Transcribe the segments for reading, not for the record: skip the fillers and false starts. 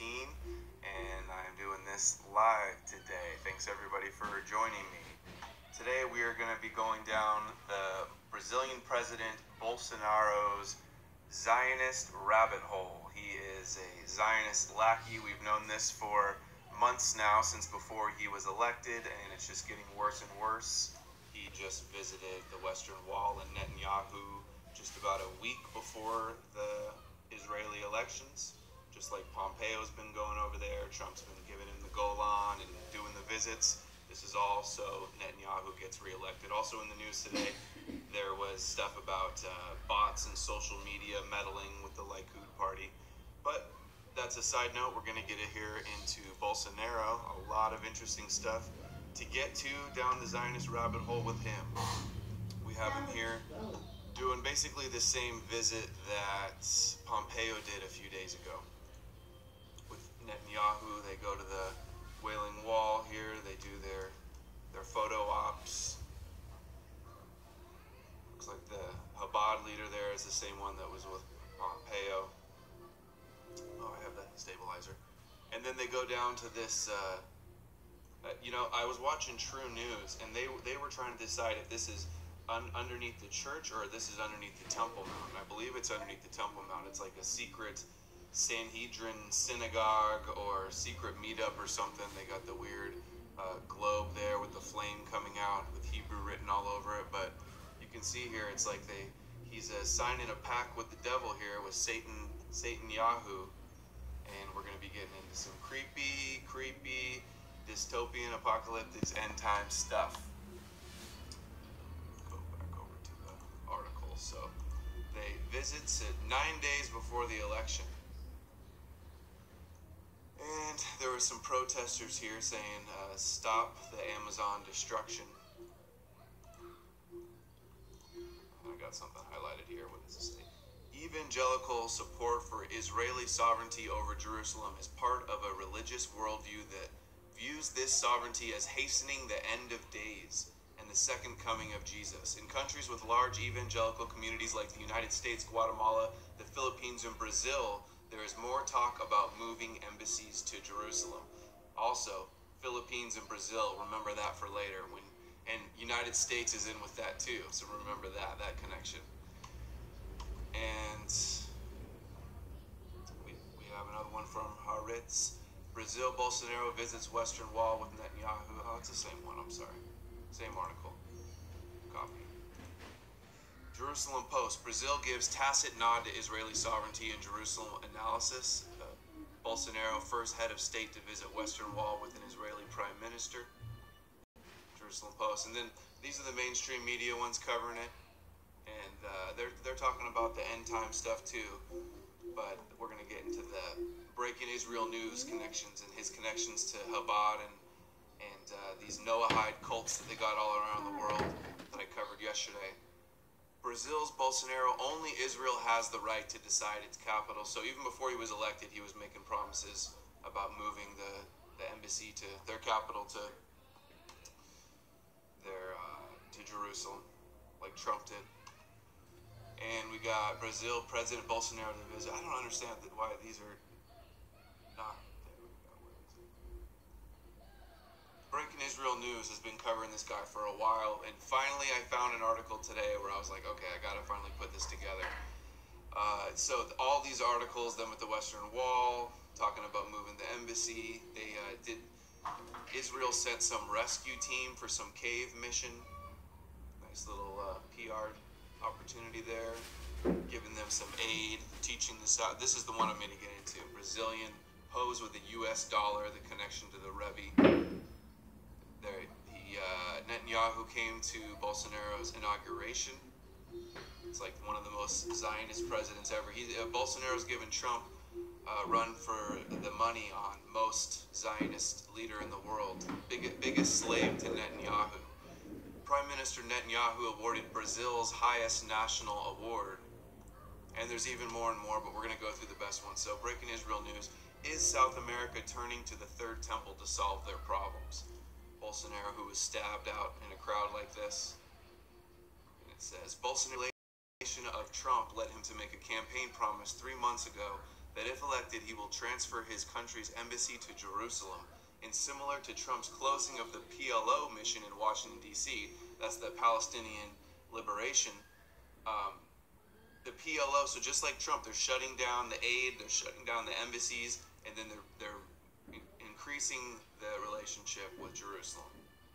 and I'm doing this live today. Thanks everybody for joining me. Today we are going to be going down the Brazilian President Bolsonaro's Zionist rabbit hole. He is a Zionist lackey. We've known this for months now, since before he was elected, and it's just getting worse and worse. He just visited the Western Wall in Netanyahu just about a week before the Israeli elections. Just like Pompeo's been going over there, Trump's been giving him the Golan and doing the visits. This is all so Netanyahu gets reelected. Also in the news today, there was stuff about bots and social media meddling with the Likud party. But that's a side note. We're going to get it here into Bolsonaro. A lot of interesting stuff to get to down the Zionist rabbit hole with him. We have him here doing basically the same visit that Pompeo did a few days ago. With Netanyahu, they go to the Wailing Wall here, they do their photo ops. Looks like the Chabad leader there is the same one that was with Pompeo. Oh, I have the stabilizer. And then they go down to this, I was watching True News, and they were trying to decide if this is underneath the church or this is underneath the Temple Mount. I believe it's underneath the Temple Mount. It's like a secret Sanhedrin synagogue or secret meetup or something. They got the weird globe there with the flame coming out with Hebrew written all over it. But you can see here, it's like he's signing a pact with the devil here, with Satan Yahoo. And we're going to be getting into some creepy, dystopian, apocalyptic, end time stuff. Go back over to the article. So they visits it 9 days before the election. And there were some protesters here saying, stop the Amazon destruction. I got something highlighted here. What does it say? Evangelical support for Israeli sovereignty over Jerusalem is part of a religious worldview that views this sovereignty as hastening the end of days and the second coming of Jesus. In countries with large evangelical communities like the United States, Guatemala, the Philippines, and Brazil, there is more talk about moving embassies to Jerusalem. Also, Philippines and Brazil, remember that for later. And United States is in with that too, so remember that connection. And we have another one from Haaretz. Brazil, Bolsonaro visits Western Wall with Netanyahu. Oh, it's the same one, I'm sorry. Same article. Copy. Jerusalem Post. Brazil gives tacit nod to Israeli sovereignty in Jerusalem analysis. Bolsonaro, first head of state to visit Western Wall with an Israeli prime minister. Jerusalem Post. And then these are the mainstream media ones covering it. And they're talking about the end time stuff too. But we're going to get into the breaking Israel news connections and his connections to Chabad and these Noahide cults that they got all around the world that I covered yesterday. Brazil's Bolsonaro, only Israel has the right to decide its capital. So even before he was elected, he was making promises about moving the embassy to their capital to Jerusalem, like Trump did. And we got Brazil, President Bolsonaro to visit. I don't understand why these are not. There we go. Where is it? Breaking Israel News has been covering this guy for a while, and finally I found an article today where I was like, okay, I gotta finally put this together. So all these articles, them with the Western Wall, talking about moving the embassy. Israel sent some rescue team for some cave mission. Nice little PR opportunity there, giving them some aid, teaching this out. This is the one I'm going to get into. Brazilian pose with the US dollar, the connection to the Rebbe. Netanyahu came to Bolsonaro's inauguration. It's like one of the most Zionist presidents ever. Bolsonaro's given Trump a run for the money on most Zionist leader in the world. Biggest slave to Netanyahu. Prime Minister Netanyahu awarded Brazil's highest national award. And there's even more and more, but we're going to go through the best ones. So, breaking Israel news. Is South America turning to the Third Temple to solve their problems? Bolsonaro, who was stabbed out in a crowd like this. And it says, Bolsonaro of Trump led him to make a campaign promise 3 months ago that if elected, he will transfer his country's embassy to Jerusalem. And similar to Trump's closing of the PLO mission in Washington, D.C., that's the Palestinian Liberation, the PLO, so just like Trump, they're shutting down the aid, they're shutting down the embassies, and then they're increasing the relationship with Jerusalem,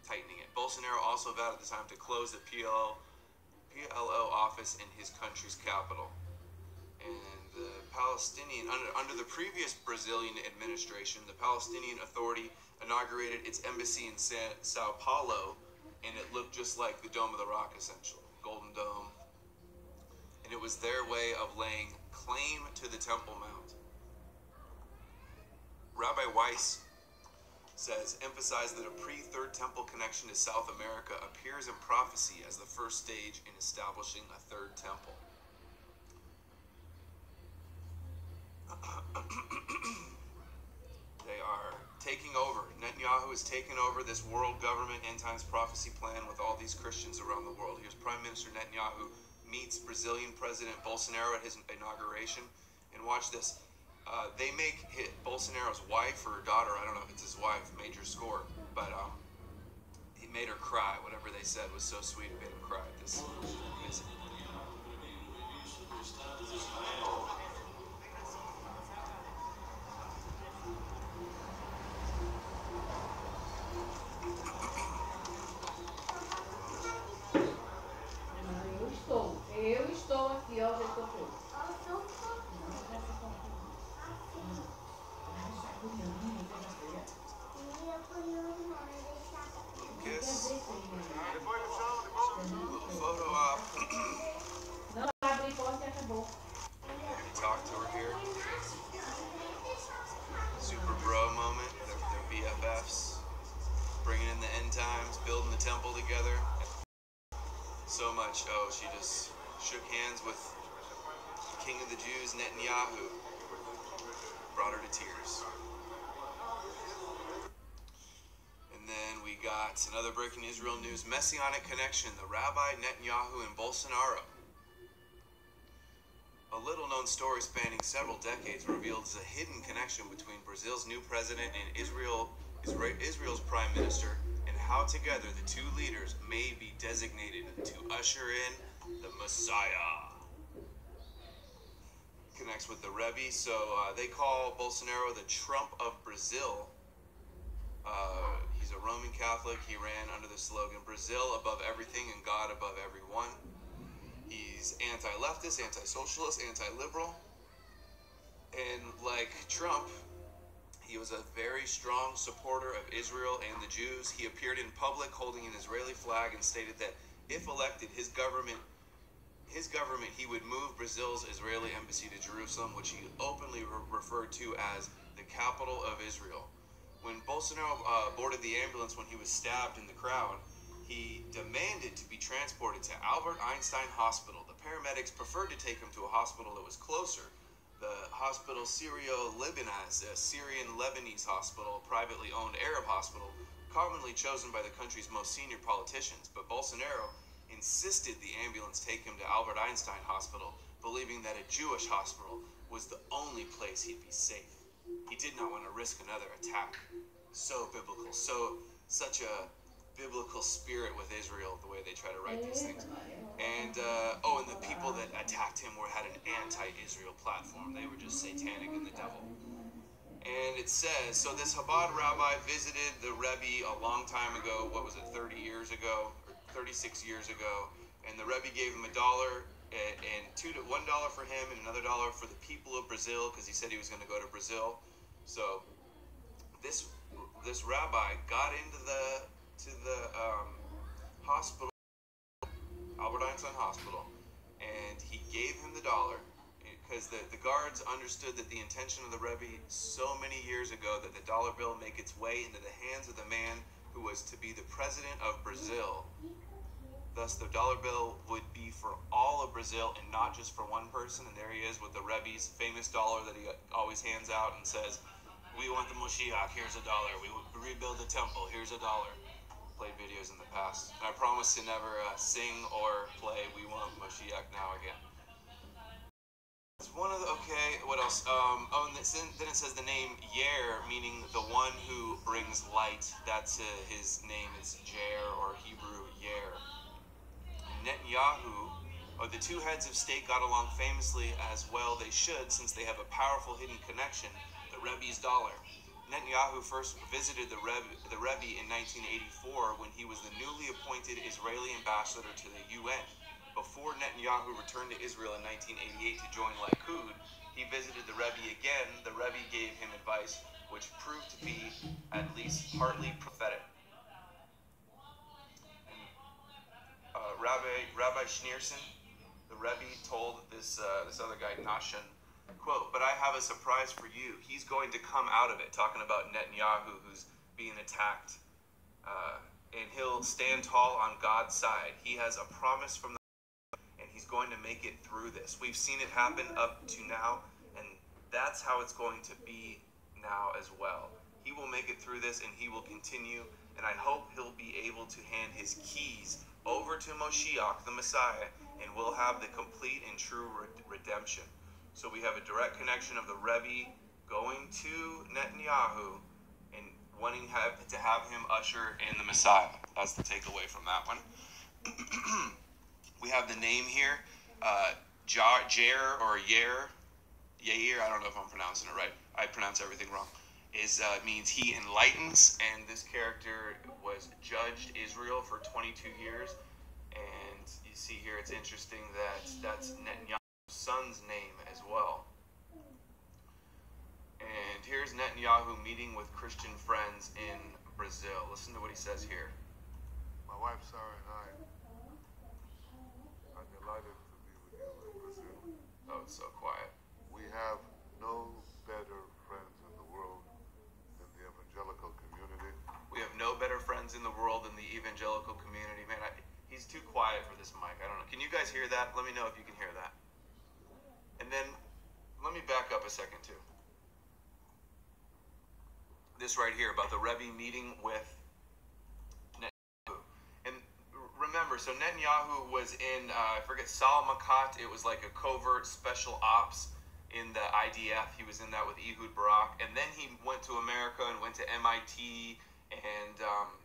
tightening it. Bolsonaro also vowed at the time to close the PLO office in his country's capital. And the Palestinian, under the previous Brazilian administration, the Palestinian Authority inaugurated its embassy in Sao Paulo, and it looked just like the Dome of the Rock, essentially, Golden Dome. And it was their way of laying claim to the Temple Mount. Rabbi Weiss emphasized that a pre-Third Temple connection to South America appears in prophecy as the first stage in establishing a Third Temple. They are taking over. Netanyahu is taking over this world government end times prophecy plan with all these Christians around the world. Here's Prime Minister Netanyahu meets Brazilian President Bolsonaro at his inauguration. And watch this. They make Bolsonaro's wife or daughter, I don't know if it's his wife, major score, but he made her cry. Whatever they said was so sweet, it made him cry. This visit. Eu estou aqui, ó, onde eu estou. Kiss. Little photo op. Não, abri porta e acabou. Talk to her here. Super bro moment. Their BFFs. Bringing in the end times, building the temple together. So much. Oh, she just shook hands with the King of the Jews, Netanyahu. Brought her to tears. And then we got another breaking Israel news. Messianic connection. The Rabbi, Netanyahu, and Bolsonaro. A little-known story spanning several decades reveals a hidden connection between Brazil's new president and Israel's prime minister, and how together the two leaders may be designated to usher in the Messiah. Connects with the Rebbe, so they call Bolsonaro the Trump of Brazil. He's a Roman Catholic. He ran under the slogan, Brazil above everything and God above everyone. He's anti-leftist, anti-socialist, anti-liberal. And like Trump, he was a very strong supporter of Israel and the Jews. He appeared in public holding an Israeli flag and stated that if elected, his government, he would move Brazil's Israeli embassy to Jerusalem, which he openly referred to as the capital of Israel. When Bolsonaro boarded the ambulance when he was stabbed in the crowd, he demanded to be transported to Albert Einstein Hospital. The paramedics preferred to take him to a hospital that was closer. The hospital Syrio-Libanese, a Syrian-Lebanese hospital, a privately owned Arab hospital, commonly chosen by the country's most senior politicians. But Bolsonaro insisted the ambulance take him to Albert Einstein Hospital, believing that a Jewish hospital was the only place he'd be safe. He did not want to risk another attack. So biblical, such a biblical spirit with Israel, the way they try to write these things. And and the people that attacked him had an anti-Israel platform. They were just satanic and the devil. And it says, so this Chabad rabbi visited the Rebbe a long time ago, what was it, 30 years ago, or 36 years ago, and the Rebbe gave him $1 and $1 for him and another $1 for the people of Brazil, because he said he was going to go to Brazil. So this rabbi got into the hospital, Albert Einstein Hospital, and he gave him the $1 because the guards understood that the intention of the Rebbe so many years ago that the dollar bill make its way into the hands of the man who was to be the president of Brazil. Thus, the dollar bill would be for all of Brazil and not just for one person. And there he is with the Rebbe's famous dollar that he always hands out and says, "We want the Moshiach, here's $1. We will rebuild the temple, here's $1. Played videos in the past. And I promise to never sing or play "We Want Moshiach Now" again. It's one of the, okay, what else? Oh, and then it says the name Yair, meaning the one who brings light. That's his name is Jair, or Hebrew Yair. Netanyahu, or the two heads of state got along famously, as well they should, since they have a powerful hidden connection, the Rebbe's dollar. Netanyahu first visited the Rebbe in 1984 when he was the newly appointed Israeli ambassador to the UN. Before Netanyahu returned to Israel in 1988 to join Likud, he visited the Rebbe again. The Rebbe gave him advice which proved to be at least partly prophetic. And, Rabbi Schneerson, the Rebbe, told this other guy, Nashon, quote, "But I have a surprise for you. He's going to come out of it," talking about Netanyahu, who's being attacked. And he'll stand tall on God's side. He has a promise from the and he's going to make it through this. We've seen it happen up to now, and that's how it's going to be now as well. He will make it through this, and he will continue, and I hope he'll be able to hand his keys over to Moshiach, the Messiah, and we'll have the complete and true redemption. So we have a direct connection of the Rebbe going to Netanyahu and wanting to have him usher in the Messiah. That's the takeaway from that one. We have the name here, Jair or Yair, I don't know if I'm pronouncing it right. I pronounce everything wrong. Means he enlightens, and this character was judged Israel for 22 years. And you see here, it's interesting that that's Netanyahu's son's name as well. And here's Netanyahu meeting with Christian friends in Brazil. Listen to what he says here. My wife Sarah and I are delighted to be with you in Brazil. Oh, it's so quiet. We have no better friends in the world than the evangelical community. We have no better friends in the world than the evangelical community. Man, he's too quiet for this mic. I don't know. Can you guys hear that? Let me know if you can hear that. And then, let me back up a second too. This right here about the Rebbe meeting with Netanyahu. And remember, so Netanyahu was in, I forget, Salmakat. It was like a covert special ops in the IDF. He was in that with Ehud Barak. And then he went to America and went to MIT and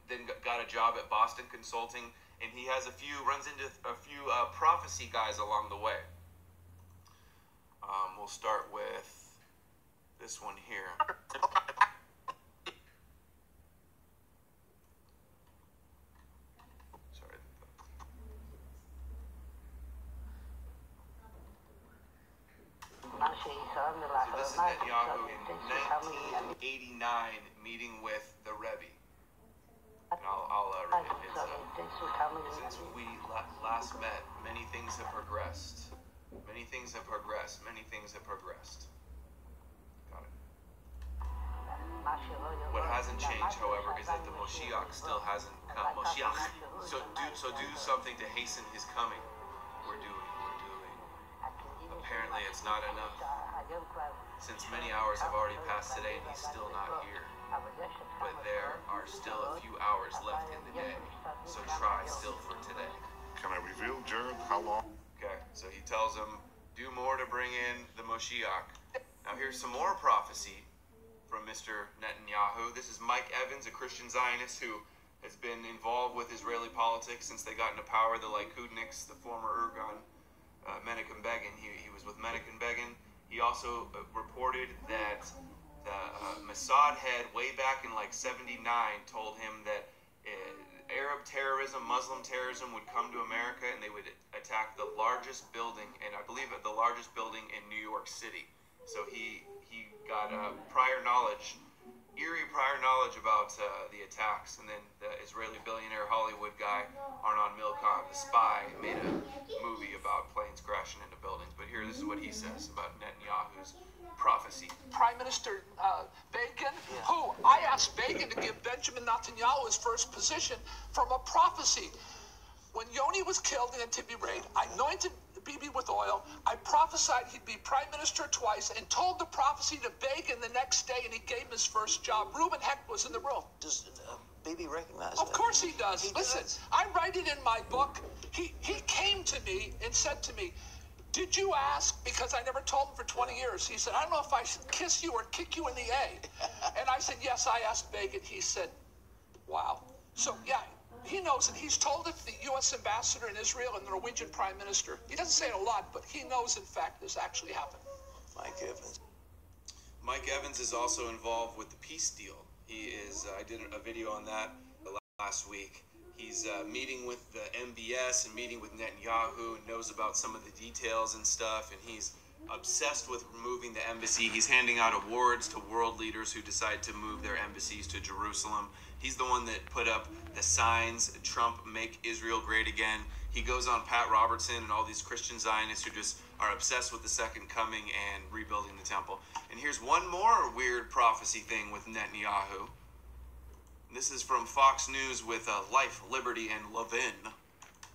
then got a job at Boston Consulting. And he has runs into a few prophecy guys along the way. We'll start with this one here. Sorry. So this is Netanyahu in 1989 meeting with the Rebbe. And I'll read it. Since we last met, many things have progressed. Many things have progressed. Many things have progressed. Got it. What hasn't changed, however, is that the Moshiach still hasn't come. Moshiach. So do something to hasten his coming. We're doing. Apparently it's not enough. Since many hours have already passed today and he's still not here. But there are still a few hours left in the day. So try still for today. Can I reveal, Jared, how long? Okay, so he tells him, do more to bring in the Moshiach. Now here's some more prophecy from Mr. Netanyahu. This is Mike Evans, a Christian Zionist who has been involved with Israeli politics since they got into power, the Likudniks, the former Ergon, Menachem Begin. He was with Menachem Begin. He also reported that the Mossad head way back in like 79 told him that Arab terrorism, Muslim terrorism would come to America and they would attack the largest building, and I believe the largest building in New York City. So he got eerie prior knowledge about the attacks. And then the Israeli billionaire Hollywood guy, Arnon Milchan, the spy, made a movie about planes crashing into buildings. But here, this is what he says about Netanyahu's prophecy. Prime Minister Begin, who I asked Begin to give Benjamin Netanyahu his first position from a prophecy. When Yoni was killed in Entebbe raid, I anointed Bibi with oil. I prophesied he'd be prime minister twice and told the prophecy to Begin the next day, and he gave him his first job. Reuben Hecht was in the room. Does Bibi recognize Of that? course he does. He Listen, does. I write it in my book. He came to me and said to me, did you ask? Because I never told him for 20 years. He said, I don't know if I should kiss you or kick you in the A. And I said, yes, I asked Begin. He said, wow. So, yeah, he knows it. He's told it to the U.S. ambassador in Israel and the Norwegian prime minister. He doesn't say it a lot, but he knows, in fact, this actually happened. Mike Evans. Mike Evans is also involved with the peace deal. He is, I did a video on that last week. He's meeting with the MBS and meeting with Netanyahu and knows about some of the details and stuff, and he's obsessed with removing the embassy. He's handing out awards to world leaders who decide to move their embassies to Jerusalem. He's the one that put up the signs, Trump, make Israel great again. He goes on Pat Robertson and all these Christian Zionists who just are obsessed with the second coming and rebuilding the temple. And here's one more weird prophecy thing with Netanyahu. This is from Fox News with Life, Liberty, and Levin.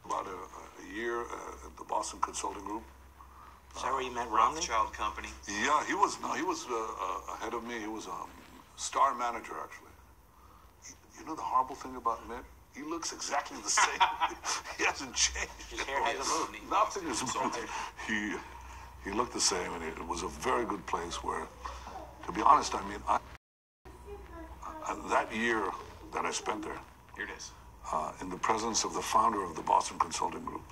About a year at the Boston Consulting Group. Is that where you met Romney? Rothschild Company. Yeah, he was ahead of me. He was a star manager, actually. You know the horrible thing about Mitt? He looks exactly the same. He hasn't changed. His hair hasn't moved. Nothing has moved. He looked the same, and it was a very good place where, to be honest, I mean, that year that I spent there, Here it is. in the presence of the founder of the Boston Consulting Group,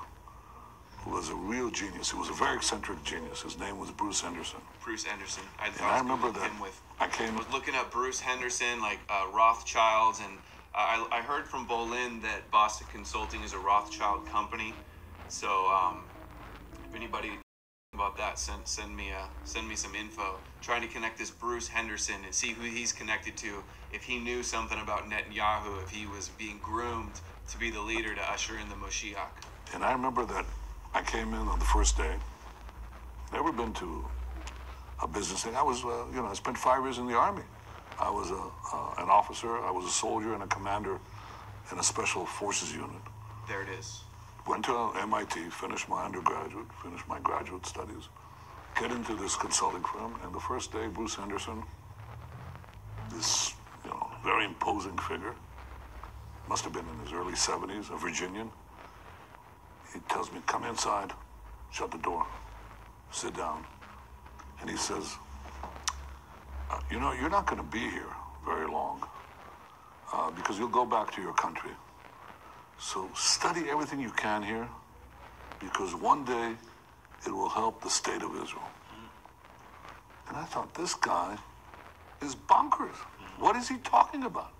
who was a real genius. He was a very eccentric genius. His name was Bruce Henderson. Bruce Henderson. I remember that. I was looking up Bruce Henderson, like Rothschilds, and I heard from Bolin that Boston Consulting is a Rothschild company. So if anybody about that, send me some info. Trying to connect this Bruce Henderson and see who he's connected to. If he knew something about Netanyahu, if he was being groomed to be the leader to usher in the Moshiach. And I remember that I came in on the first day. Never been to a business thing. I was, I spent 5 years in the Army. I was an officer. I was a soldier and a commander in a special forces unit. There it is. Went to MIT, finished my undergraduate, finished my graduate studies, get into this consulting firm, and the first day, Bruce Henderson, this, very imposing figure, must have been in his early 70s, a Virginian. He tells me, come inside, shut the door, sit down. And he says, you're not going to be here very long because you'll go back to your country. So study everything you can here because one day it will help the state of Israel. And I thought, this guy is bonkers. What is he talking about?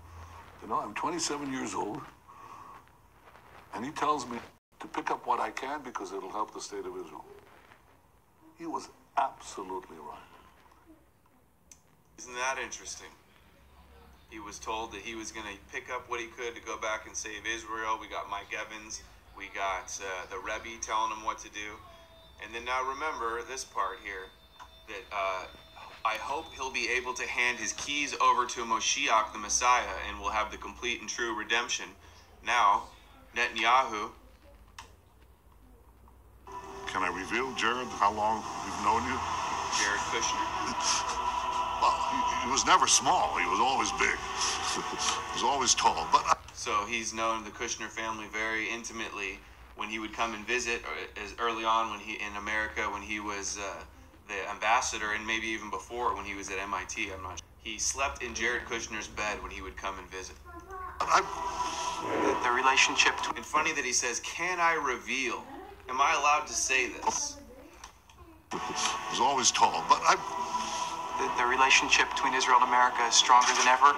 I'm 27 years old, and he tells me to pick up what I can because it'll help the state of Israel. He was absolutely right. Isn't that interesting? He was told that he was going to pick up what he could to go back and save Israel. We got Mike Evans. We got the Rebbe telling him what to do. And then now remember this part here, that I hope he'll be able to hand his keys over to Moshiach, the Messiah, and we'll have the complete and true redemption. Now, Netanyahu. Can I reveal, Jared, how long we've known you? Jared Kushner. Well, he was never small. He was always big. He was always tall. But So he's known the Kushner family very intimately when he would come and visit, as early on when in America, when he was the ambassador, and maybe even before when he was at MIT. I'm not sure. He slept in Jared Kushner's bed when he would come and visit. The relationship. And funny that he says, "Can I reveal? Am I allowed to say this?" he was always tall. But The relationship between Israel and America is stronger than ever,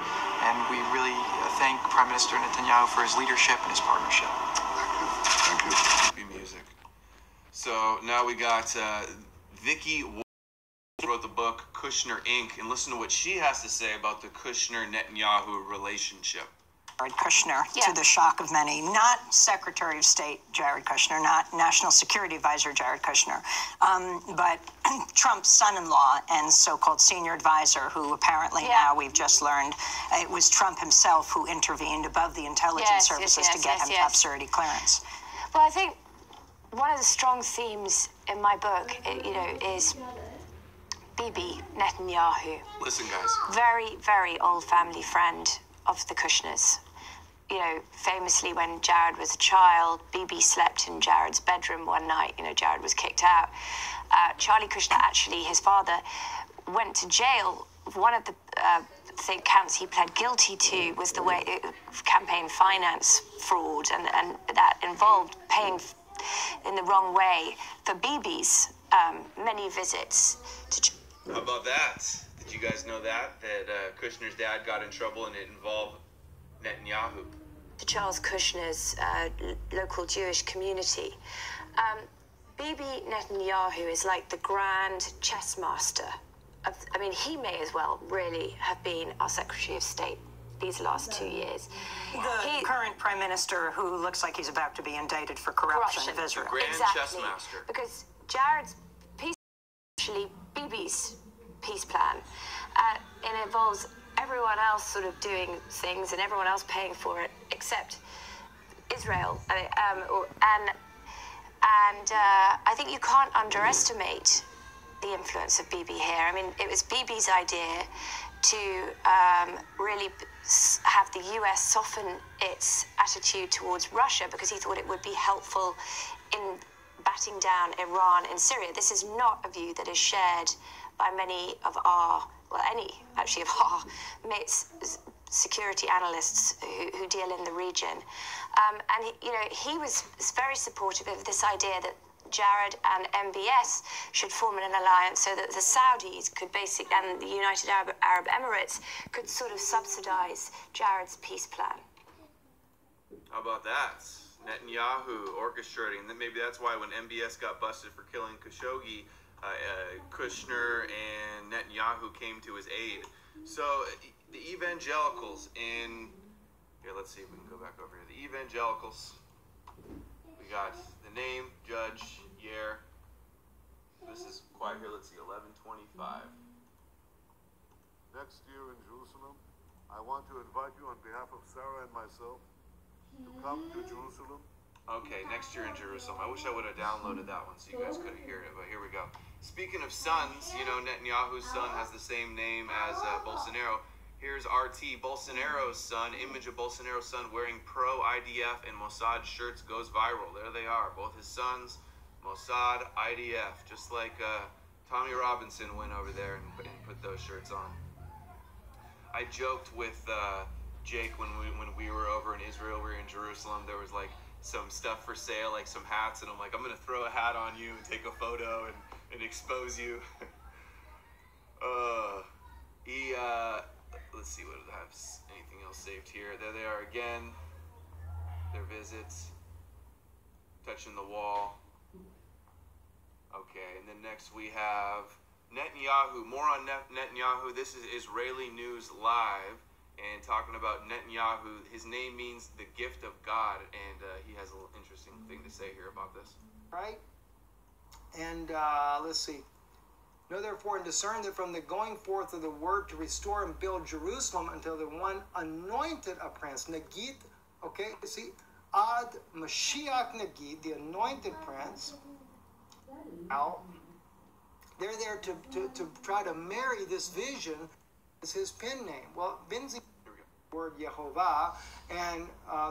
and we really thank Prime Minister Netanyahu for his leadership and his partnership. Thank you. Happy music. So now we got Vicky wrote the book Kushner Inc. and listen to what she has to say about the Kushner-Netanyahu relationship. Jared Kushner, to the shock of many, not Secretary of State Jared Kushner, not National Security Advisor Jared Kushner, but Trump's son-in-law and so-called senior advisor, who apparently now we've just learned it was Trump himself who intervened above the intelligence services to get him top security clearance. Well, I think one of the strong themes in my book, is Bibi Netanyahu. Listen, guys. Very, very old family friend of the Kushners. you know, famously when Jared was a child, Bibi slept in Jared's bedroom one night. You know, Jared was kicked out. Charlie Kushner, actually, his father, went to jail. One of the counts he pled guilty to was the way campaign finance fraud, and that involved paying in the wrong way for Bibi's many visits to. How about that? Did you guys know that Kushner's dad got in trouble and it involved Netanyahu? To Charles Kushner's local Jewish community. Bibi Netanyahu is like the grand chess master. I mean, he may as well really have been our Secretary of State these last 2 years. The current prime minister who looks like he's about to be indicted for corruption of Israel. The grand exactly. chess master. Because Jared's peace actually Bibi's peace plan. It involves everyone else sort of doing things and everyone else paying for it except Israel. I think you can't underestimate the influence of Bibi here. I mean, it was Bibi's idea to really have the US soften its attitude towards Russia because he thought it would be helpful in batting down Iran and Syria. This is not a view that is shared by many of our, well, any actually of our mates, security analysts who deal in the region. And he was very supportive of this idea that Jared and MBS should form an alliance so that the Saudis could basically, and the United Arab Emirates could sort of subsidize Jared's peace plan. How about that? Netanyahu orchestrating. Maybe that's why when MBS got busted for killing Khashoggi, Kushner and Netanyahu came to his aid. So the evangelicals in here, let's see if we can go back over here. The evangelicals. We got the name, Judge Yair. This is quiet here. Let's see, 1125. Next year in Jerusalem, I want to invite you on behalf of Sarah and myself to come to Jerusalem. Okay, next year in Jerusalem. I wish I would have downloaded that one so you guys could have heard it, but here we go. Speaking of sons, you know, Netanyahu's son has the same name as Bolsonaro. Here's RT, Bolsonaro's son, image of Bolsonaro's son wearing pro-IDF and Mossad shirts goes viral. There they are, both his sons, Mossad, IDF, just like Tommy Robinson went over there and put those shirts on. I joked with Jake when we were over in Israel, we were in Jerusalem, there was like some stuff for sale, like some hats, and I'm like, I'm gonna throw a hat on you and take a photo and expose you. Let's see what I have. Anything else saved here? There they are again. Their visits. Touching the wall. Okay, and then next we have Netanyahu. More on Netanyahu. This is Israeli News Live, and talking about Netanyahu. His name means the gift of God, and he has a little interesting thing to say here about this. Right? And let's see. Know therefore and discern that from the going forth of the word to restore and build Jerusalem until the one anointed a prince, Nagid, okay, see, Ad Mashiach Nagid, the anointed prince. Now, they're there to try to marry this vision as his pen name. Well, Benzi, word Yehovah, and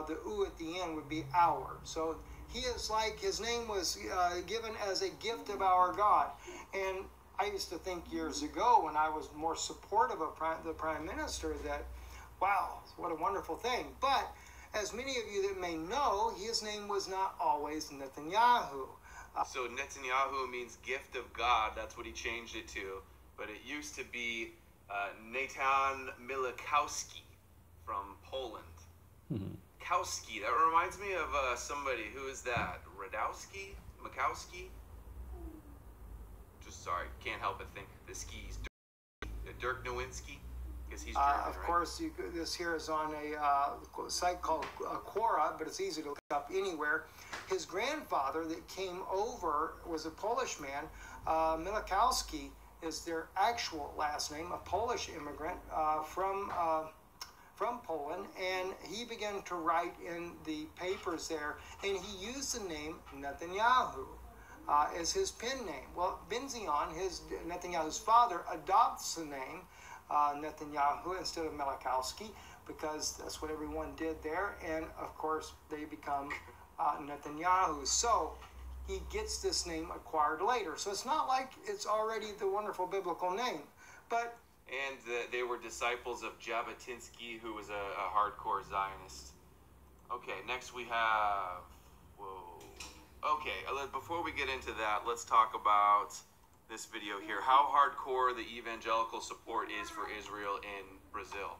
the U at the end would be our. So he is like, his name was given as a gift of our God. And I used to think years ago when I was more supportive of the prime minister that, wow, what a wonderful thing. But as many of you that may know, his name was not always Netanyahu. So Netanyahu means gift of God. That's what he changed it to. But it used to be Natan Milikowski from Poland. Kowski. That reminds me of somebody. Who is that? Radowski? Mikowski? Just sorry, can't help but think the skis. Dirk Nowinski, because he's German, of course, this here is on a site called Quora, but it's easy to look up anywhere. His grandfather that came over was a Polish man. Milikowski is their actual last name, a Polish immigrant from Poland, and he began to write in the papers there, and he used the name Netanyahu as his pen name. Well, Benzion, Netanyahu's father, adopts the name Netanyahu instead of Milikowski, because that's what everyone did there. And of course, they become Netanyahu. So he gets this name acquired later. So it's not like it's already the wonderful biblical name. But and they were disciples of Jabotinsky, who was a hardcore Zionist. Okay, next we have... Whoa. Okay, before we get into that, let's talk about this video here. How hardcore the evangelical support is for Israel in Brazil.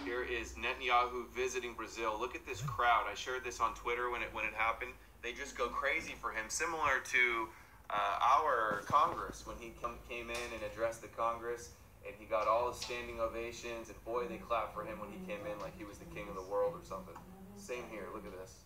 Here is Netanyahu visiting Brazil. Look at this crowd. I shared this on Twitter when it happened. They just go crazy for him, similar to our Congress when he came in and addressed the Congress, and he got all the standing ovations, and boy, they clapped for him when he came in like he was the king of the world or something. Same here. Look at this.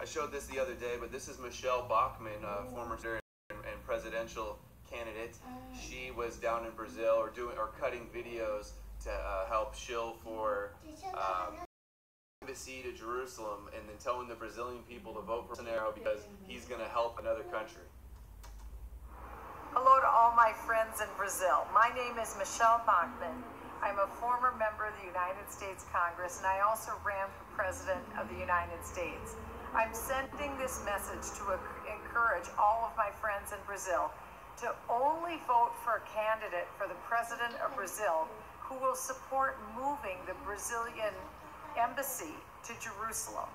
Showed this the other day, but this is Michelle Bachmann, former and presidential candidate. She was down in Brazil or cutting videos to help shill for embassy to Jerusalem, and then telling the Brazilian people to vote for Bolsonaro because he's going to help another country. Hello to all my friends in Brazil. My name is Michelle Bachmann. I'm a former member of the United States Congress, and I also ran for President of the United States. I'm sending this message to encourage all of my friends in Brazil to only vote for a candidate for the President of Brazil who will support moving the Brazilian embassy to Jerusalem.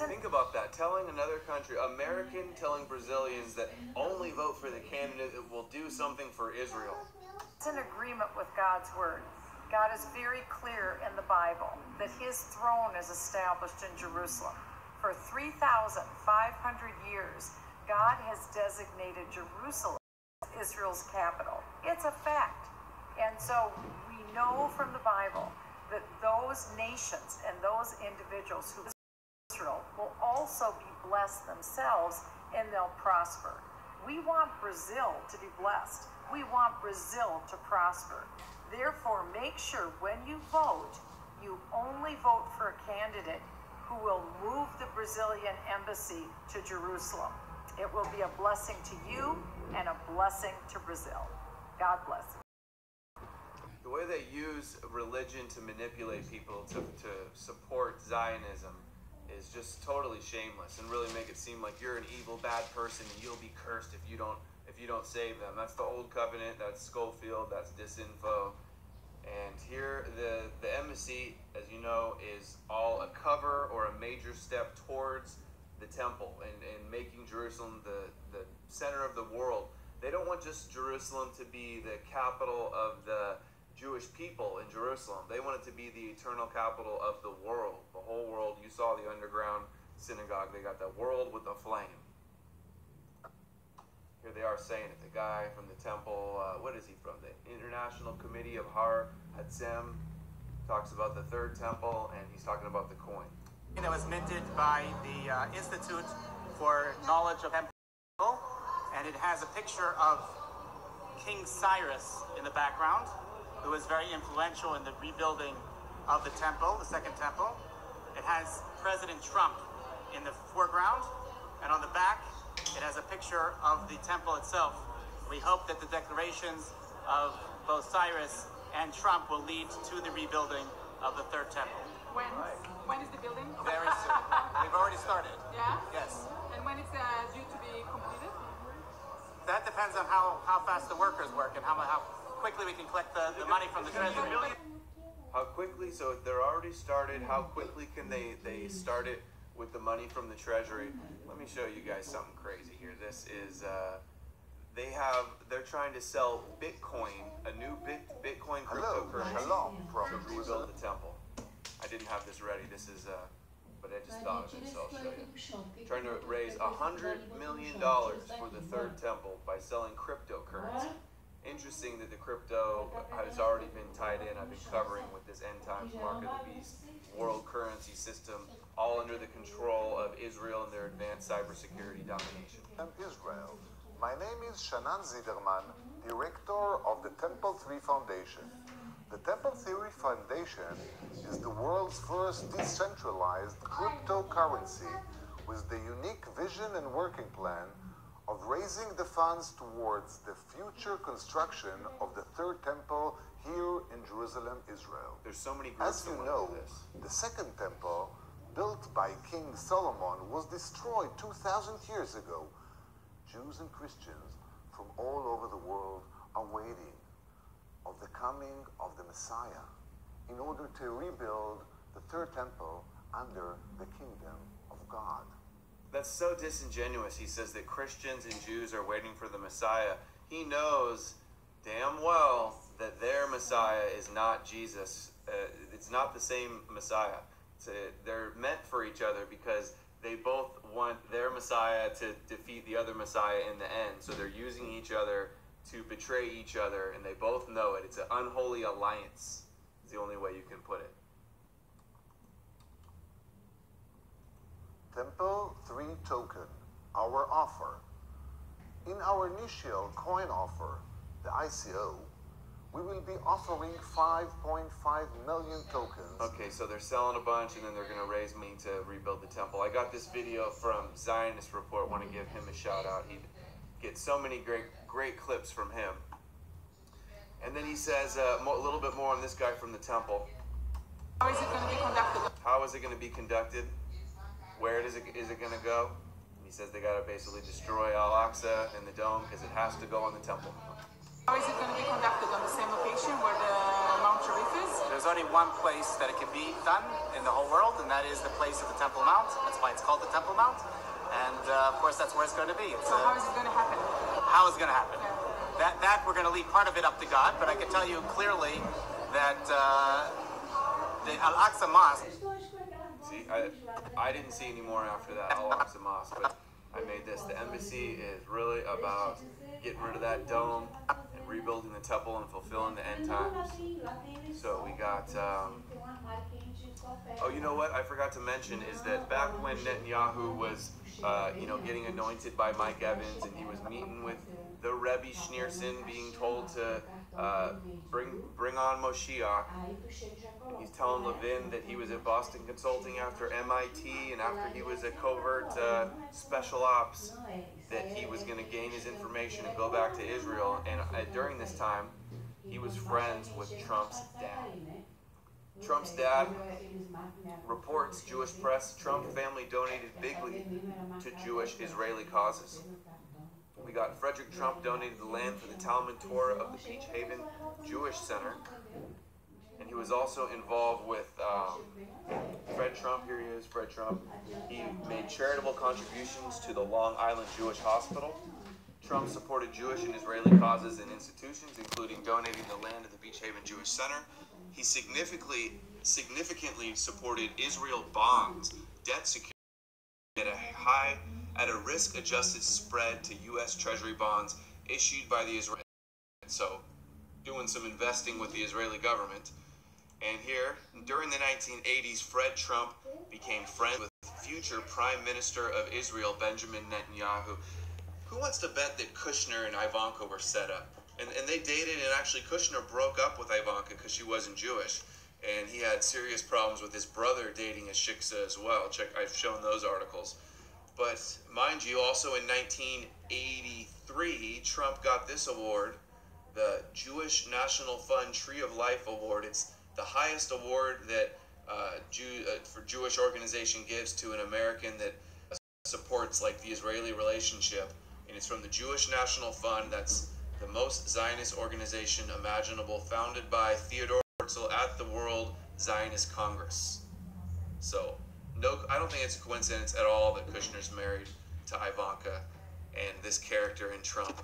Think about that, telling another country, American telling Brazilians that only vote for the candidate that will do something for Israel. It's in agreement with God's word. God is very clear in the Bible that his throne is established in Jerusalem. For 3,500 years, God has designated Jerusalem as Israel's capital. It's a fact. And so we know from the Bible that those nations and those individuals who Israel will also be blessed themselves, and they'll prosper. We want Brazil to be blessed. We want Brazil to prosper. Therefore, make sure when you vote, you only vote for a candidate who will move the Brazilian embassy to Jerusalem. It will be a blessing to you and a blessing to Brazil. God bless you. The way they use religion to manipulate people to support Zionism is just totally shameless, and really make it seem like you're an evil, bad person and you'll be cursed if you don't save them. That's the old covenant, that's Schofield, that's disinfo. And here, the embassy, as you know, is all a cover or a major step towards the temple and making Jerusalem the center of the world. They don't want just Jerusalem to be the capital of the Jewish people in Jerusalem. They want it to be the eternal capital of the world, the whole world. You saw the underground synagogue. They got the world with a flame. Here they are saying it. The guy from the temple, what is he from? The International Committee of Har Hatzim talks about the third temple, and he's talking about the coin. That was minted by the Institute for Knowledge of Temple, and it has a picture of King Cyrus in the background, who was very influential in the rebuilding of the temple, the second temple. It has President Trump in the foreground, and on the back, it has a picture of the temple itself. We hope that the declarations of both Cyrus and Trump will lead to the rebuilding of the third temple. When is the building? Very soon. We've already started. Yeah? Yes. And when it's due to be completed? That depends on how fast the workers work and how quickly we can collect the money from the treasury. How quickly, so if they're already started, how quickly can they start it with the money from the treasury? Let me show you guys something crazy here. This is, they're trying to sell Bitcoin, a new Bitcoin cryptocurrency to rebuild the temple. I didn't have this ready. This is but I just thought of it, so I'll show you. Trying to raise $100 million for the third temple by selling cryptocurrency. Interesting that the crypto has already been tied in. I've been covering with this end times mark of the beast world currency system, all under the control of Israel and their advanced cybersecurity domination. Israel. My name is Shanan Ziderman, director of the Temple 3 Foundation. The Temple 3 Foundation is the world's first decentralized cryptocurrency with the unique vision and working plan of raising the funds towards the future construction of the third temple here in Jerusalem, Israel. There's so many groups. As you know, the second temple, built by King Solomon, was destroyed 2,000 years ago. Jews and Christians from all over the world are waiting of the coming of the Messiah in order to rebuild the third temple under the kingdom of God. That's so disingenuous. He says that Christians and Jews are waiting for the Messiah. He knows damn well that their Messiah is not Jesus. It's not the same Messiah. They're meant for each other because they both want their Messiah to defeat the other Messiah in the end. So they're using each other to betray each other, and they both know it. It's an unholy alliance. It's the only way you can put it. Temple 3 token, our offer. In our initial coin offer, the ICO, we will be offering 5.5 million tokens. Okay, so they're selling a bunch and then they're going to raise me to rebuild the temple. I got this video from Zionist Report. Want to give him a shout out. He gets so many great clips from him. And then he says a little bit more on this guy from the temple. How is it going to be conducted? How is it going to be conducted? Where is it going to go? He says they got to basically destroy Al-Aqsa and the dome because it has to go on the temple. How is it going to be conducted? On the same location where the Mount Sharif is? There's only one place that it can be done in the whole world, and that is the place of the Temple Mount. That's why it's called the Temple Mount. And of course, that's where it's going to be. So how is it going to happen? How is it going to happen? That we're going to leave part of it up to God, but I can tell you clearly that the Al-Aqsa Mosque. See, I didn't see any more after that Al-Aqsa Mosque, but I made this. The embassy is really about getting rid of that dome and rebuilding the temple and fulfilling the end times. So we got, oh, you know what I forgot to mention is that back when Netanyahu was, getting anointed by Mike Evans and he was meeting with the Rebbe Schneerson, being told to bring on Moshiach. He's telling Levin that he was at Boston Consulting after MIT and after he was at covert special ops, that he was going to gain his information and go back to Israel. And during this time, he was friends with Trump's dad. Trump's dad reports, Jewish press, Trump family donated bigly to Jewish Israeli causes. We got Frederick Trump donated the land for the Talmud Torah of the Beach Haven Jewish Center. And he was also involved with Fred Trump. Here he is, Fred Trump. He made charitable contributions to the Long Island Jewish Hospital. Trump supported Jewish and Israeli causes and institutions, including donating the land of the Beach Haven Jewish Center. He significantly supported Israel bonds, debt security at a risk-adjusted spread to U.S. Treasury bonds issued by the Israeli. So, doing some investing with the Israeli government. And here, during the 1980s, Fred Trump became friends with future Prime Minister of Israel, Benjamin Netanyahu. Who wants to bet that Kushner and Ivanka were set up? And they dated, and actually Kushner broke up with Ivanka because she wasn't Jewish. And he had serious problems with his brother dating a shiksa as well. I've shown those articles. But mind you, also in 1983, Trump got this award, the Jewish National Fund Tree of Life Award. It's the highest award that for Jewish organization gives to an American that supports like the Israeli relationship. And it's from the Jewish National Fund. That's the most Zionist organization imaginable, founded by Theodore Herzl at the World Zionist Congress. So, no, I don't think it's a coincidence at all that Kushner's married to Ivanka and this character in Trump.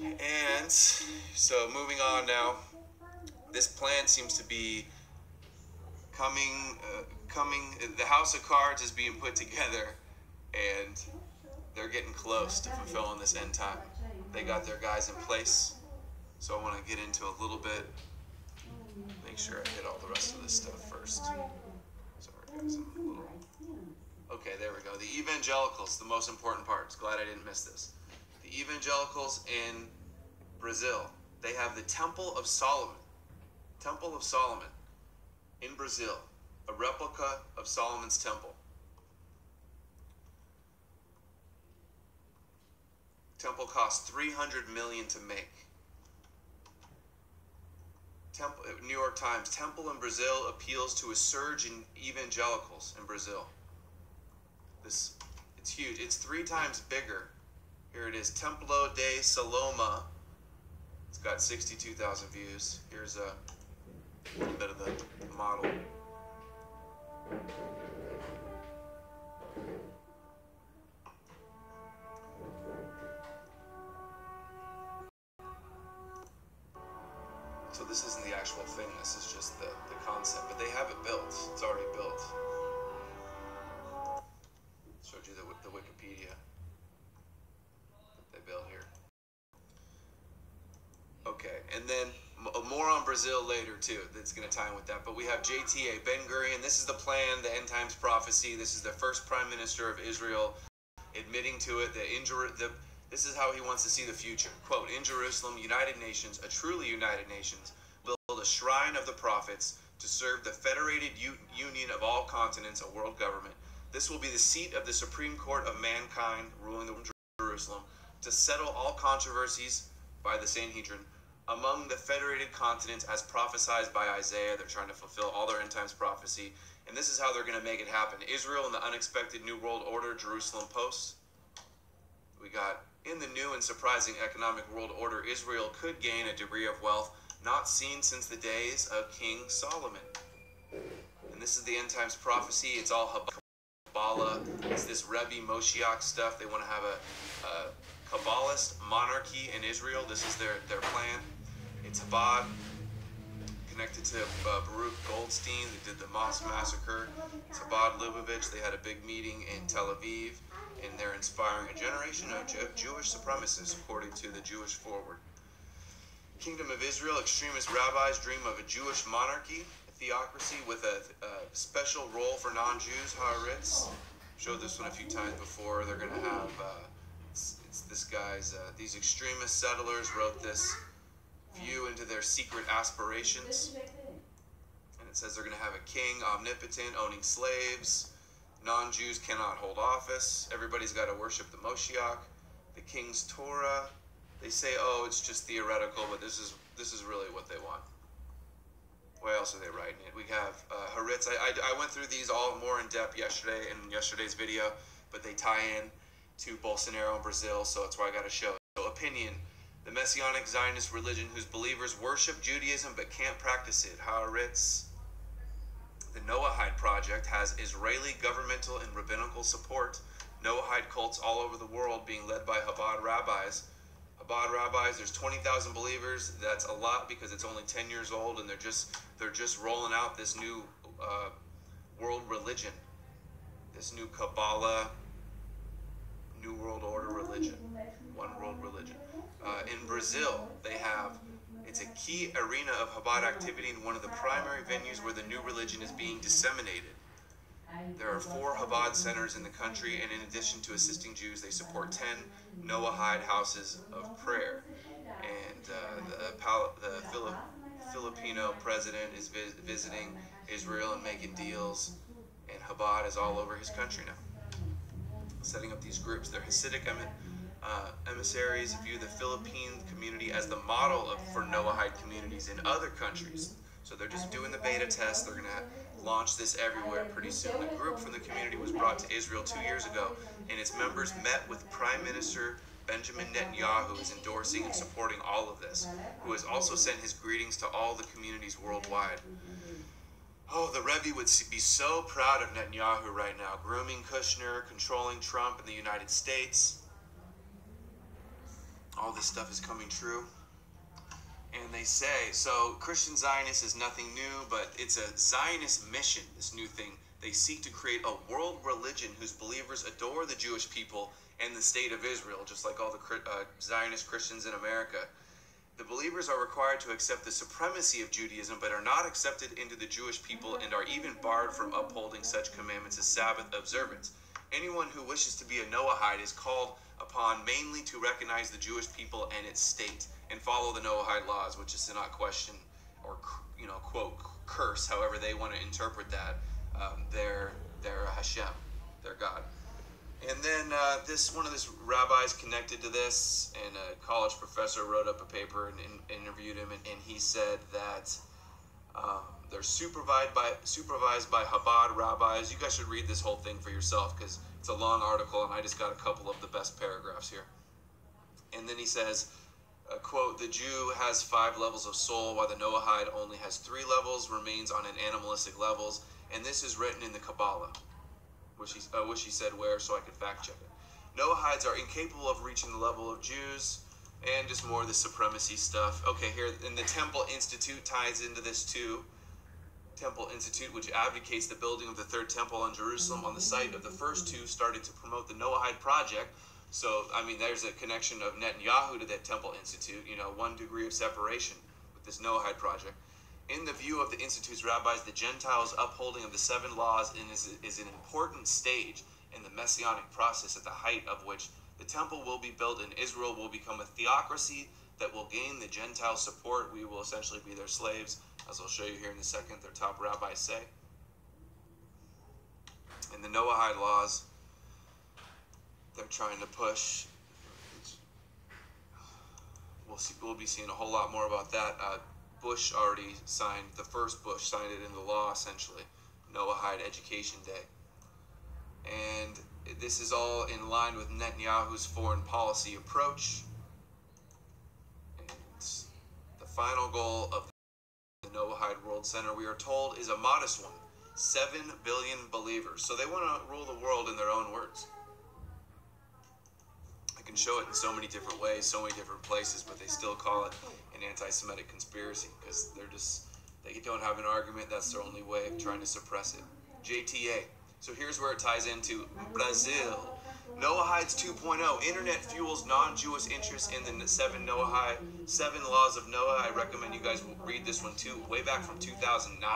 And so moving on now, this plan seems to be the House of Cards is being put together, and they're getting close to fulfilling this end time. They got their guys in place, so I want to get into a little bit, make sure I hit all the rest of this stuff first. Sorry guys, I'm a little... Okay, there we go. The evangelicals, the most important part. Glad I didn't miss this. The evangelicals in Brazil, they have the Temple of Solomon. Temple of Solomon in Brazil, a replica of Solomon's temple. Temple cost $300 million to make. New York Times, temple in Brazil appeals to a surge in evangelicals in Brazil. It's huge. It's 3 times bigger. Here it is, Templo de Saloma. It's got 62,000 views. Here's a little bit of the model. So this isn't the actual thing, this is just the concept, but they have it built. It's already built. Showed you the Wikipedia that they built here. Okay, and then more on Brazil later too. That's going to tie in with that. But we have JTA, Ben Gurion. This is the plan, the end times prophecy. This is the first prime minister of Israel admitting to it. This is how he wants to see the future. Quote, in Jerusalem, United Nations, a truly United Nations, will build a shrine of the prophets to serve the federated union of all continents, a world government. This will be the seat of the Supreme Court of mankind, ruling Jerusalem, to settle all controversies by the Sanhedrin among the federated continents as prophesied by Isaiah. They're trying to fulfill all their end times prophecy. And this is how they're going to make it happen. Israel and the unexpected New World Order, Jerusalem Post. We got, in the new and surprising economic world order, Israel could gain a degree of wealth not seen since the days of King Solomon. And this is the end times prophecy. It's all Kabbalah. It's this Rebbe Moshiach stuff. They want to have a Kabbalist monarchy in Israel. This is their plan. It's Chabad, connected to Baruch Goldstein, that did the mosque massacre. Chabad Lubavitch, they had a big meeting in Tel Aviv, and they're inspiring a generation of Jewish supremacists, according to the Jewish Forward. Kingdom of Israel, extremist rabbis dream of a Jewish monarchy, a theocracy with a special role for non-Jews, Haaretz. Showed this one a few times before. They're going to have, this guy's, these extremist settlers wrote this view into their secret aspirations. And it says they're going to have a king, omnipotent, owning slaves. Non-Jews cannot hold office. Everybody's got to worship the Moshiach. The king's Torah. They say, oh, it's just theoretical, but this is really what they want. Why else are they writing it? We have Haaretz. I went through these all more in depth yesterday in yesterday's video, but they tie in to Bolsonaro in Brazil, so that's why I got to show it. So, opinion. The Messianic Zionist religion whose believers worship Judaism but can't practice it. Haaretz. The Noahide Project has Israeli governmental and rabbinical support. Noahide cults all over the world being led by Chabad rabbis. Chabad rabbis, there's 20,000 believers. That's a lot because it's only 10 years old, and they're just rolling out this new world religion, this new Kabbalah, New World Order religion, one world religion. In Brazil, it's a key arena of Chabad activity and one of the primary venues where the new religion is being disseminated. There are 4 Chabad centers in the country, and in addition to assisting Jews, they support 10 Noahide houses of prayer. And the Filipino president is visiting Israel and making deals, and Chabad is all over his country now, setting up these groups. They're Hasidic emissaries view the Philippine community as the model for Noahide communities in other countries. So they're just doing the beta test. They're going to launch this everywhere pretty soon. A group from the community was brought to Israel 2 years ago, and its members met with Prime Minister Benjamin Netanyahu, who is endorsing and supporting all of this, who has also sent his greetings to all the communities worldwide. Oh, the Rebbe would be so proud of Netanyahu right now, grooming Kushner, controlling Trump in the United States. All this stuff is coming true. And they say, so Christian Zionist is nothing new, but it's a Zionist mission, this new thing. They seek to create a world religion whose believers adore the Jewish people and the state of Israel, just like all the Zionist Christians in America. The believers are required to accept the supremacy of Judaism, but are not accepted into the Jewish people and are even barred from upholding such commandments as Sabbath observance. Anyone who wishes to be a Noahide is called upon mainly to recognize the Jewish people and its state and follow the Noahide laws, which is to not question or, quote, curse, however they want to interpret that, their Hashem, their God. And then one of these rabbis connected to this, and a college professor wrote up a paper and interviewed him, and he said that they're supervised by Chabad rabbis. You guys should read this whole thing for yourself because it's a long article, and I just got a couple of the best paragraphs here. And then he says, quote, the Jew has 5 levels of soul, while the Noahide only has 3 levels, remains on an animalistic levels, and this is written in the Kabbalah. I wish he said where so I could fact check it. Noahides are incapable of reaching the level of Jews, and just more of the supremacy stuff. Okay, here, and the Temple Institute ties into this too. Temple Institute, which advocates the building of the third temple in Jerusalem on the site of the first 2, started to promote the Noahide project. So, I mean, there's a connection of Netanyahu to that Temple Institute, 1 degree of separation with this Noahide project. In the view of the Institute's rabbis, the Gentiles' upholding of the 7 laws is an important stage in the messianic process, at the height of which the temple will be built and Israel will become a theocracy that will gain the Gentile support. We will essentially be their slaves, as I'll show you here in a second, their top rabbis say. And the Noahide laws, they're trying to push. We'll be seeing a whole lot more about that. Bush already signed, the first Bush signed it into law, essentially, Noahide Education Day. And this is all in line with Netanyahu's foreign policy approach. And the final goal of the Noahide World Center, we are told, is a modest one, 7 billion believers. So they want to rule the world in their own words. I can show it in so many different ways, so many different places, but they still call it an anti-Semitic conspiracy because they don't have an argument. That's their only way of trying to suppress it. JTA. So here's where it ties into Brazil. Noahides 2.0. Internet fuels non-Jewish interest in the 7 laws of Noah. I recommend you guys read this one too. Way back from 2009.